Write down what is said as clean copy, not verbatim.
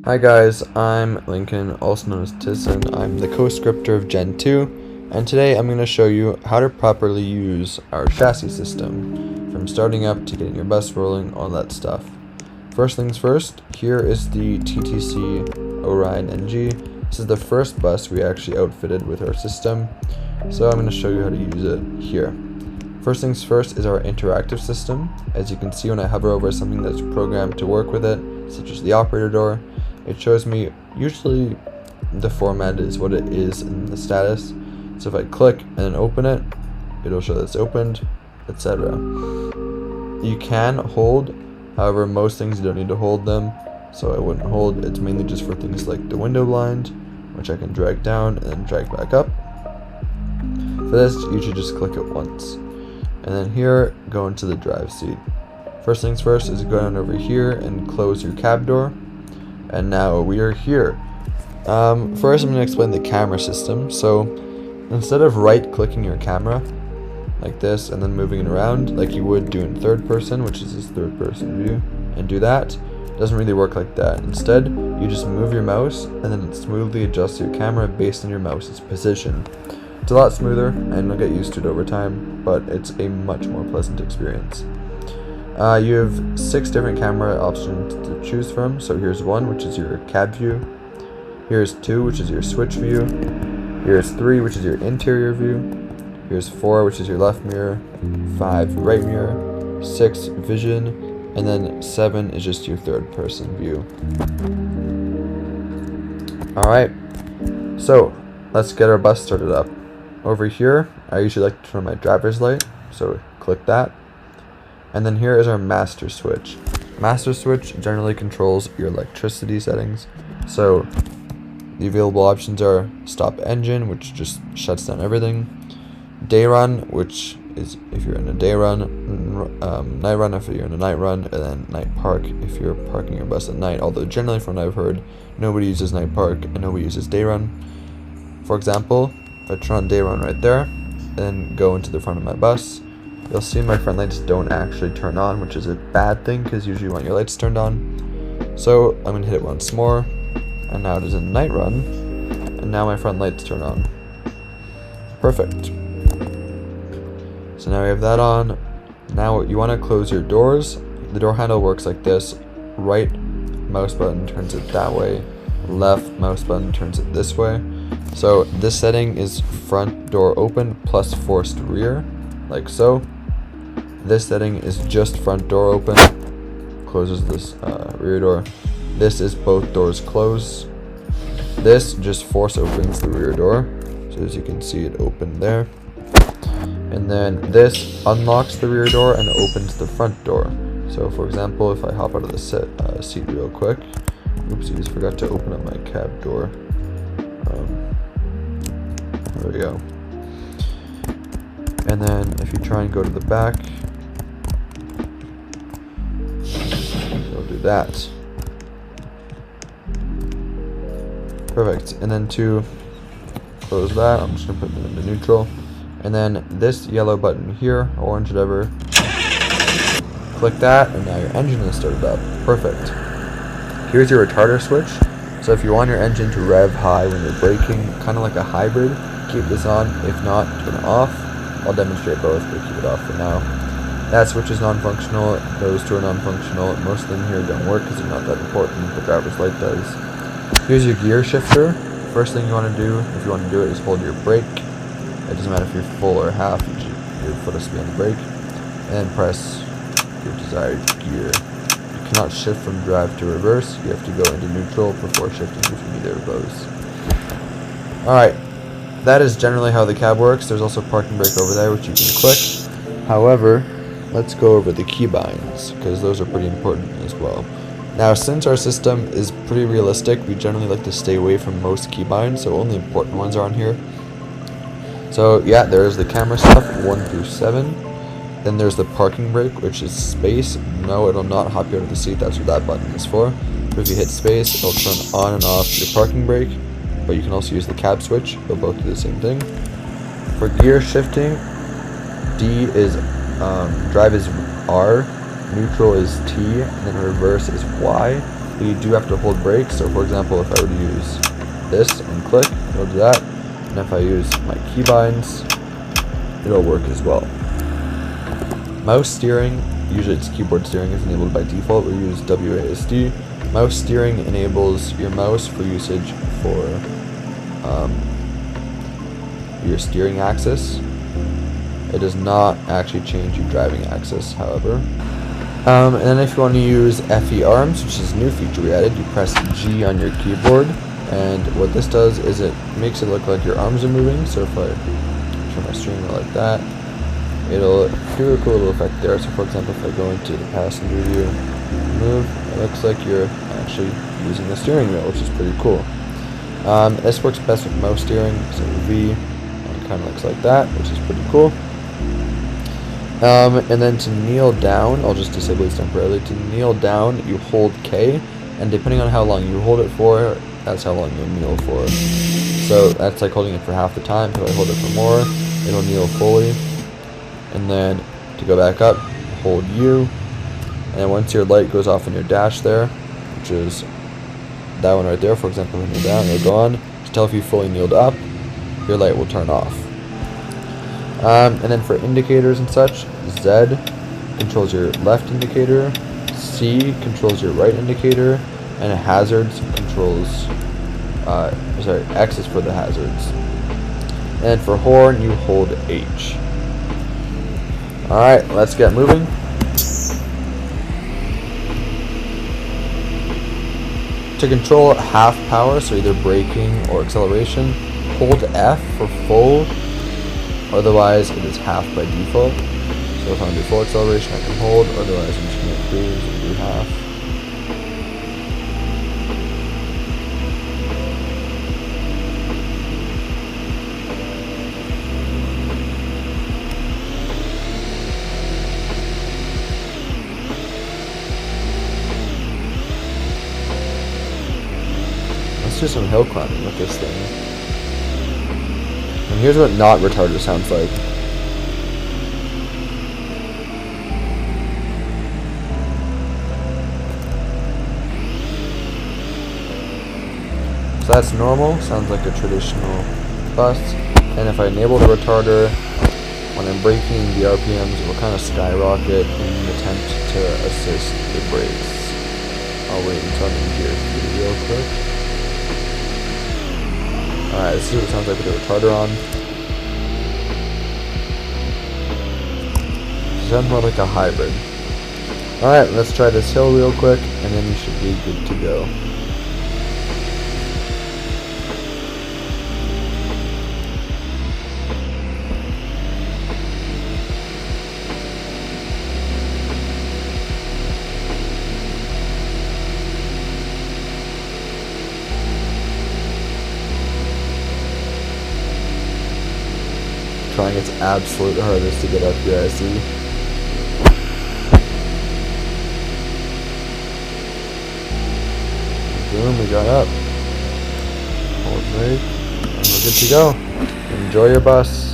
Hi guys, I'm Lincoln, also known as Tyson. I'm the co-scripter of Gen 2, and today I'm going to show you how to properly use our chassis system, from starting up to getting your bus rolling, all that stuff. First things first, here is the TTC Orion NG. This is the first bus we actually outfitted with our system, so I'm going to show you how to use it here. First things first is our interactive system. As you can see, when I hover over something that's programmed to work with it, such as the operator door, it shows me usually the format is what it is in the status. So if I click and then open it, it'll show that it's opened, etc. You can hold, however most things you don't need to hold them, so I wouldn't hold. It's mainly just for things like the window blind, which I can drag down and then drag back up. For this, you should just click it once. And then here, go into the drive seat. First things first is go down over here and close your cab door. And now we are here. First I'm going to explain the camera system. So instead of right clicking your camera like this and then moving it around like you would do in third person, which is this third person view, and do that, it doesn't really work like that. Instead, you just move your mouse and then it smoothly adjusts your camera based on your mouse's position. It's a lot smoother and you'll get used to it over time, but it's a much more pleasant experience. You have 6 different camera options to choose from. So here's 1, which is your cab view. Here's 2, which is your switch view. Here's 3, which is your interior view. Here's 4, which is your left mirror. 5, right mirror. 6, vision. And then 7 is just your third person view. Alright, so let's get our bus started up. Over here, I usually like to turn my driver's light, so click that. And then here is our master switch. Master switch generally controls your electricity settings. So the available options are stop engine, which just shuts down everything. Day run, which is if you're in a day run. Night run if you're in a night run. And then night park if you're parking your bus at night. Although generally from what I've heard, nobody uses night park and nobody uses day run. For example, if I turn on day run right there, and go into the front of my bus, you'll see my front lights don't actually turn on, which is a bad thing because usually you want your lights turned on. So I'm going to hit it once more, and now it is a night run, and now my front lights turn on. Perfect. So now we have that on. Now you want to close your doors. The door handle works like this. Right mouse button turns it that way. Left mouse button turns it this way. So this setting is front door open plus forced rear, like so. This setting is just front door open, closes this rear door. This is both doors closed. This just force opens the rear door, so as you can see it opened there. And then this unlocks the rear door and opens the front door. So for example, if I hop out of the seat real quick, oopsies, forgot to open up my cab door. There we go. And then if you try and go to the back, you'll do that. Perfect. And then to close that, I'm just going to put them into neutral. And then this yellow button here, orange, whatever, click that, and now your engine is started up. Perfect. Here's your retarder switch. So if you want your engine to rev high when you're braking, kind of like a hybrid, keep this on. If not, turn it off. I'll demonstrate both, but keep it off for now. That switch is non-functional. Those two are non-functional. Most of them here don't work because they're not that important. The driver's light does. Here's your gear shifter. First thing you want to do, if you want to do it, is hold your brake. It doesn't matter if you're full or half. Your foot has to be on the brake. And then press your desired gear. You cannot shift from drive to reverse. You have to go into neutral before shifting between either of those. Alright. That is generally how the cab works. There's also parking brake over there, which you can click. However, let's go over the keybinds, because those are pretty important as well. Now, since our system is pretty realistic, we generally like to stay away from most keybinds, so only important ones are on here. So yeah, there's the camera stuff, 1 through 7. Then there's the parking brake, which is space. No, it'll not hop you out of the seat. That's what that button is for. But if you hit space, it'll turn on and off your parking brake. But you can also use the cab switch. They'll both do the same thing. For gear shifting, D is drive is R, neutral is T, and then reverse is Y. you do have to hold brakes. So for example, if I were to use this and click, it'll do that. And if I use my keybinds, it'll work as well. Mouse steering, usually it's keyboard steering is enabled by default. We use WASD. Mouse steering enables your mouse for usage for your steering axis. It does not actually change your driving axis, however. And then if you want to use FE arms, which is a new feature we added, you press G on your keyboard, and what this does is it makes it look like your arms are moving. So if I turn my steering wheel like that, it'll do a cool little effect there. So for example, if I go into the passenger view, move, it looks like you're actually using the steering wheel, which is pretty cool. This works best with mouse steering, so V, and it kind of looks like that, which is pretty cool. And then to kneel down, I'll just disable these temporarily. To kneel down, you hold K, and depending on how long you hold it for, that's how long you'll kneel for. So that's like holding it for half the time. If I hold it for more, it'll kneel fully. And then to go back up, hold U, and once your light goes off in your dash there, which is that one right there, for example, when you're down, it'll go on. To tell if you fully kneeled up, your light will turn off. And then for indicators and such, Z controls your left indicator, C controls your right indicator, and hazards controls, X is for the hazards. And for horn, you hold H. Alright, let's get moving. To control half power, so either braking or acceleration, hold F for full, otherwise it is half by default. So if I want to do full acceleration, I can hold, otherwise I'm just going to cruise and do half. Let's do some hill climbing with this thing. And here's what not retarder sounds like. So that's normal, sounds like a traditional bus. And if I enable the retarder, when I'm braking, the RPMs will kind of skyrocket in an attempt to assist the brakes. I'll wait until I'm in gear 3 real quick. Alright, let's see what it sounds like with the retarder on. It sounds more like a hybrid. Alright, let's try this hill real quick, and then you should be good to go. Trying its absolute hardest to get up here, I see. Boom, we got up. Hold brake, and we're good to go. Enjoy your bus.